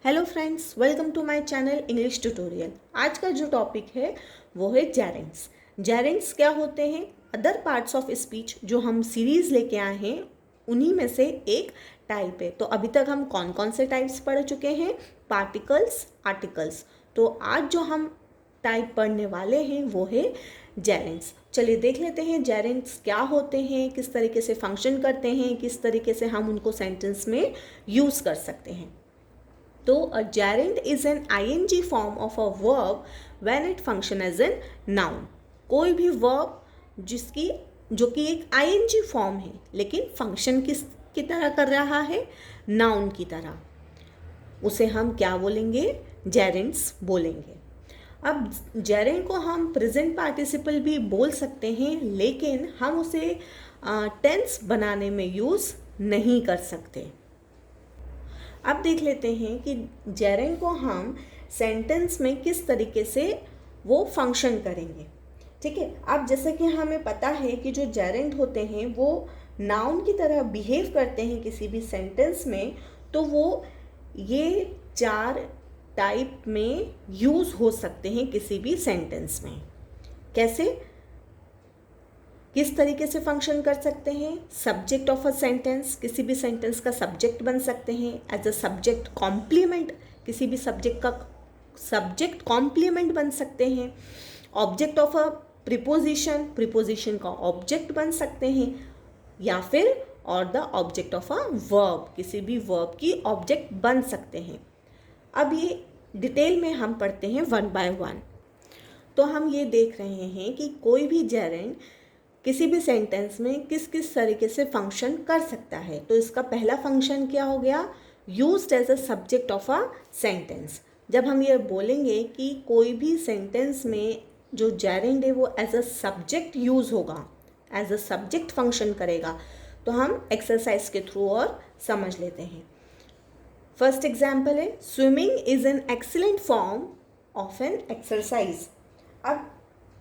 Hello friends, welcome to my channel English tutorial. आज का जो टॉपिक है वो है जेरेंड्स। जेरेंड्स क्या होते हैं? अदर पार्ट्स ऑफ स्पीच जो हम सीरीज लेके आए हैं उन्हीं में से एक टाइप है। तो अभी तक हम कौन कौन से टाइप्स पढ़ चुके हैं? Particles, articles. तो आज जो हम टाइप पढ़ने वाले हैं वो है जेरेंड्स। चलिए देख लेते हैं जेरेंड्स क्या होते हैं, किस तरीके से फंक्शन करते हैं, किस तरीके से हम उनको सेंटेंस में यूज़ कर सकते हैं। तो a gerund is an ing form of a verb when it function as an noun। कोई भी verb जो कि एक ing फॉर्म है लेकिन फंक्शन किस की तरह कर रहा है? नाउन की तरह, उसे हम क्या बोलेंगे? जेरेंड्स बोलेंगे। अब जेरेंड को हम प्रेजेंट पार्टिसिपल भी बोल सकते हैं, लेकिन हम उसे टेंस बनाने में यूज़ नहीं कर सकते। अब देख लेते हैं कि जेरेंड को हम सेंटेंस में किस तरीके से वो फंक्शन करेंगे। ठीक है, अब जैसे कि हमें पता है कि जो जेरेंड होते हैं वो नाउन की तरह बिहेव करते हैं किसी भी सेंटेंस में, तो वो ये चार टाइप में यूज़ हो सकते हैं किसी भी सेंटेंस में। कैसे, किस तरीके से फंक्शन कर सकते हैं? सब्जेक्ट ऑफ अ सेंटेंस, किसी भी सेंटेंस का सब्जेक्ट बन सकते हैं। एज अ सब्जेक्ट कॉम्प्लीमेंट, किसी भी सब्जेक्ट का सब्जेक्ट कॉम्प्लीमेंट बन सकते हैं। Object of a preposition, preposition का ऑब्जेक्ट बन सकते हैं। या फिर और the object of a verb, किसी भी वर्ब की ऑब्जेक्ट बन सकते हैं। अब ये डिटेल में हम पढ़ते हैं वन बाय वन। तो हम ये देख रहे हैं कि कोई भी जेरेंड किसी भी सेंटेंस में किस किस तरीके से फंक्शन कर सकता है। तो इसका पहला फंक्शन क्या हो गया? Used as a subject of a sentence. जब हम ये बोलेंगे कि कोई भी सेंटेंस में जो जेरेंड है वो एज अ सब्जेक्ट यूज होगा, एज अ सब्जेक्ट फंक्शन करेगा, तो हम एक्सरसाइज के थ्रू और समझ लेते हैं। फर्स्ट एग्जाम्पल है, swimming is an excellent form of an exercise. अब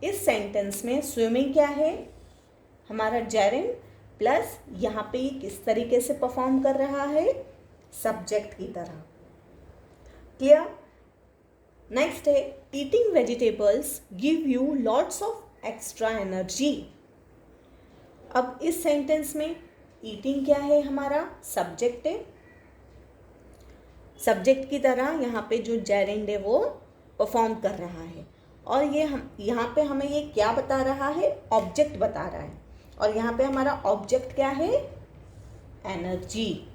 इस सेंटेंस में स्विमिंग क्या है? हमारा जेरेंड प्लस यहाँ पे ये किस तरीके से परफॉर्म कर रहा है? सब्जेक्ट की तरह। क्लियर? नेक्स्ट है, eating vegetables give you lots of extra energy. अब इस सेंटेंस में ईटिंग क्या है? हमारा सब्जेक्ट है। सब्जेक्ट की तरह यहाँ पे जो जेरेंड है वो परफॉर्म कर रहा है, और ये हम यहाँ पे हमें ये क्या बता रहा है? ऑब्जेक्ट बता रहा है। और यहाँ पे हमारा ऑब्जेक्ट क्या है? एनर्जी।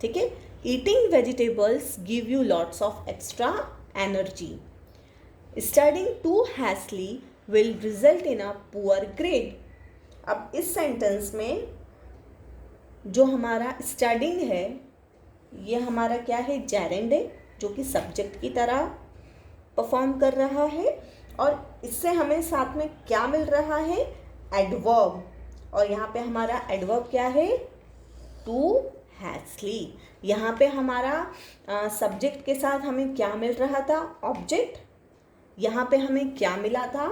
ठीक है, eating vegetables give you lots of extra energy. Studying too hastily will result in a poor grade. अब इस सेंटेंस में जो हमारा स्टडिंग है ये हमारा क्या है? जेरेंड है, जो कि सब्जेक्ट की तरह परफॉर्म कर रहा है। और इससे हमें साथ में क्या मिल रहा है? एडवर्ब। और यहाँ पे हमारा एडवर्ब क्या है? टू हैस्ली। यहाँ पे हमारा सब्जेक्ट के साथ हमें क्या मिल रहा था? ऑब्जेक्ट। यहाँ पे हमें क्या मिला था?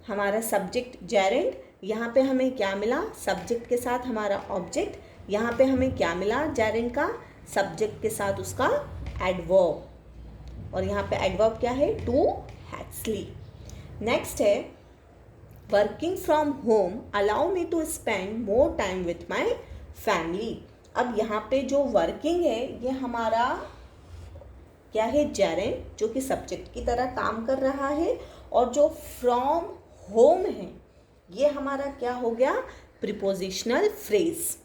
हमारा सब्जेक्ट जेरेंड। यहाँ पे हमें क्या मिला? सब्जेक्ट के साथ हमारा ऑब्जेक्ट। यहाँ पे हमें क्या मिला? जेरेंड का सब्जेक्ट के साथ उसका एडवर्ब। और यहाँ पे एडवर्ब क्या है? To hastily. नेक्स्ट है, working from home allow me to spend more time with my family. अब यहाँ पे जो वर्किंग है ये हमारा क्या है? जेरेंड, जो कि सब्जेक्ट की तरह काम कर रहा है। और जो फ्रॉम होम है ये हमारा क्या हो गया? Prepositional phrase.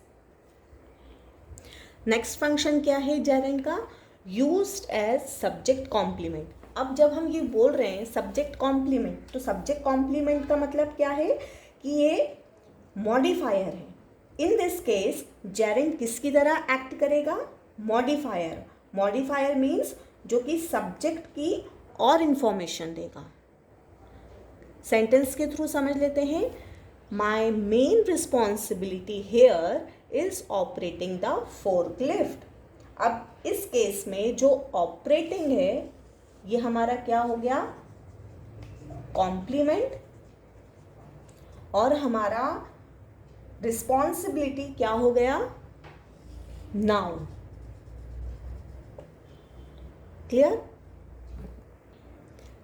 नेक्स्ट फंक्शन क्या है जेरेंड का? Used as subject complement. अब जब हम ये बोल रहे हैं सब्जेक्ट कॉम्प्लीमेंट, तो सब्जेक्ट कॉम्प्लीमेंट का मतलब क्या है? कि ये मॉडिफायर है। इन दिस केस जेरेंड किसकी तरह एक्ट करेगा? मॉडिफायर। मॉडिफायर मीन्स जो कि सब्जेक्ट की और इंफॉर्मेशन देगा। सेंटेंस के थ्रू समझ लेते हैं। My main responsibility here is operating the forklift. अब इस केस में जो ऑपरेटिंग है ये हमारा क्या हो गया? कॉम्प्लीमेंट। और हमारा रिस्पॉन्सिबिलिटी क्या हो गया? नाउन। क्लियर?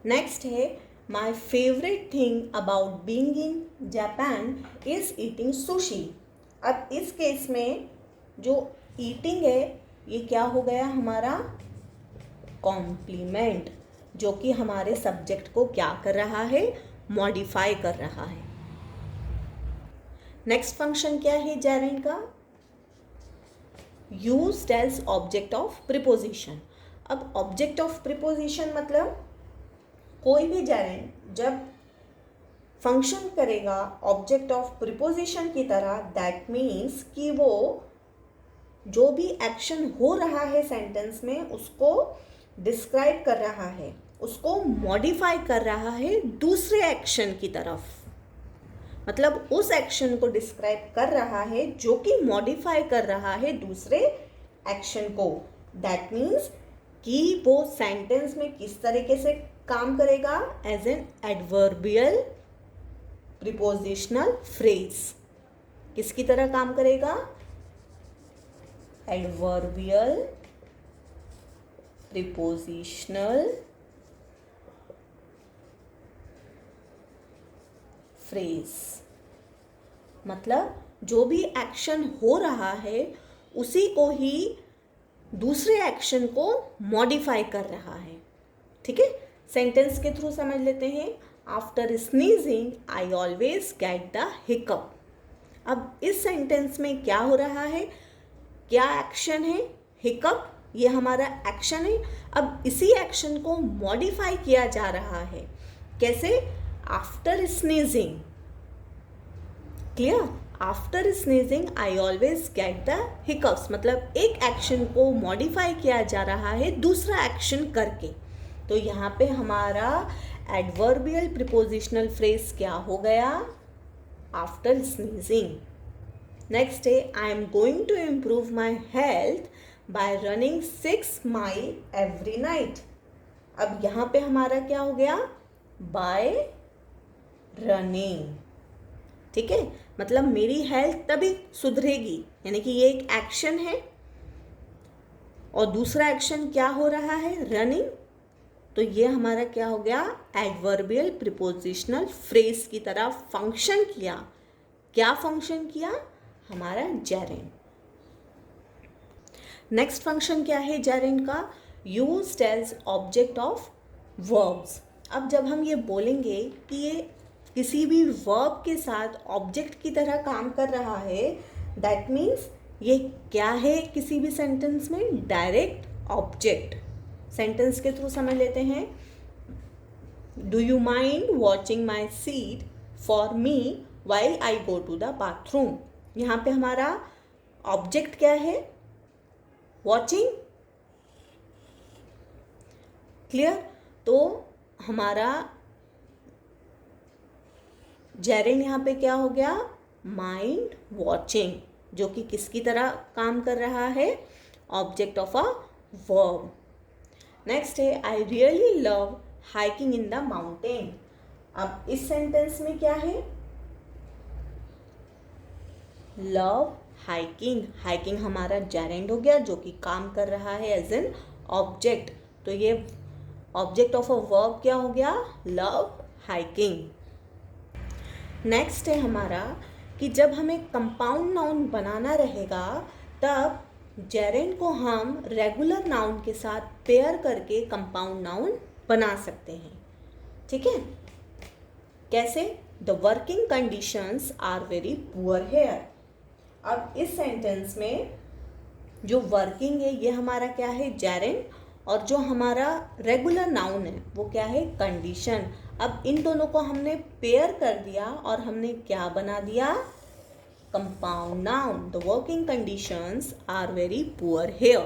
नेक्स्ट है my favourite thing about being in Japan is eating sushi. अब इस केस में जो ईटिंग है ये क्या हो गया हमारा कॉम्प्लीमेंट, जो कि हमारे सब्जेक्ट को क्या कर रहा है, मॉडिफाई कर रहा है। नेक्स्ट फंक्शन क्या है जेरेंड का, used as object of preposition. अब ऑब्जेक्ट ऑफ प्रीपोजिशन मतलब कोई भी जेरेंड जब फंक्शन करेगा ऑब्जेक्ट ऑफ प्रीपोजिशन की तरह, दैट मीन्स कि वो जो भी एक्शन हो रहा है सेंटेंस में उसको डिस्क्राइब कर रहा है, उसको मॉडिफाई कर रहा है दूसरे एक्शन की तरफ। मतलब उस एक्शन को डिस्क्राइब कर रहा है जो कि मॉडिफाई कर रहा है दूसरे एक्शन को। दैट मीन्स कि वो सेंटेंस में किस तरीके से काम करेगा, as an adverbial prepositional phrase. किसकी तरह काम करेगा, एडवर्बियल प्रीपोजिशनल फ्रेज। मतलब जो भी एक्शन हो रहा है उसी को ही दूसरे एक्शन को मॉडिफाई कर रहा है। ठीक है, सेंटेंस के थ्रू समझ लेते हैं। After sneezing I always get the hiccup. अब इस सेंटेंस में क्या हो रहा है, क्या एक्शन है, हिकअप, ये हमारा एक्शन है। अब इसी एक्शन को मॉडिफाई किया जा रहा है, कैसे, after sneezing. Clear? After sneezing I always get the hiccups, मतलब एक एक्शन को मॉडिफाई किया जा रहा है दूसरा एक्शन करके। तो यहाँ पे हमारा एडवर्बियल प्रीपोजिशनल फ्रेज क्या हो गया, आफ्टर स्नीजिंग। नेक्स्ट है I am going to improve my health by running 6 mile every night. अब यहाँ पे हमारा क्या हो गया, बाय रनिंग। ठीक है, मतलब मेरी हेल्थ तभी सुधरेगी, यानी कि ये एक एक्शन है और दूसरा एक्शन क्या हो रहा है, रनिंग। तो ये हमारा क्या हो गया, एडवर्बियल प्रीपोजिशनल फ्रेज की तरह फंक्शन किया। क्या फंक्शन किया, हमारा जेरेंड। नेक्स्ट फंक्शन क्या है जेरेंड का, used as object of verbs. अब जब हम ये बोलेंगे कि ये किसी भी वर्ब के साथ ऑब्जेक्ट की तरह काम कर रहा है, दैट मीन्स ये क्या है किसी भी सेंटेंस में, डायरेक्ट ऑब्जेक्ट। सेंटेंस के थ्रू समझ लेते हैं। Do you mind watching my seat for me while I go to the bathroom. यहाँ पे हमारा ऑब्जेक्ट क्या है, वॉचिंग। क्लियर? तो हमारा जेरेंड यहाँ पे क्या हो गया, माइंड वॉचिंग, जो कि किसकी तरह काम कर रहा है, object of a verb. Next है I really love hiking in the mountain. अब इस सेंटेंस में क्या है, लव हाइकिंग। हाइकिंग हमारा जेरेंड हो गया जो कि काम कर रहा है एज एन ऑब्जेक्ट। तो ये ऑब्जेक्ट ऑफ अ वर्ब क्या हो गया, लव हाइकिंग। नेक्स्ट है हमारा कि जब हमें कंपाउंड नाउन बनाना रहेगा तब जेरेंड को हम रेगुलर नाउन के साथ पेयर करके कंपाउंड नाउन बना सकते हैं। ठीक है, कैसे, the working conditions are very poor here. अब इस सेंटेंस में जो वर्किंग है ये हमारा क्या है, जेरेंड, और जो हमारा रेगुलर नाउन है वो क्या है, कंडीशन। अब इन दोनों को हमने पेयर कर दिया और हमने क्या बना दिया, compound noun. The working conditions are very poor here.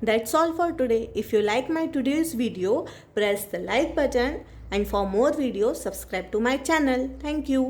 That's all for today. If you like my today's video, press the like button and for more videos subscribe to my channel. Thank you.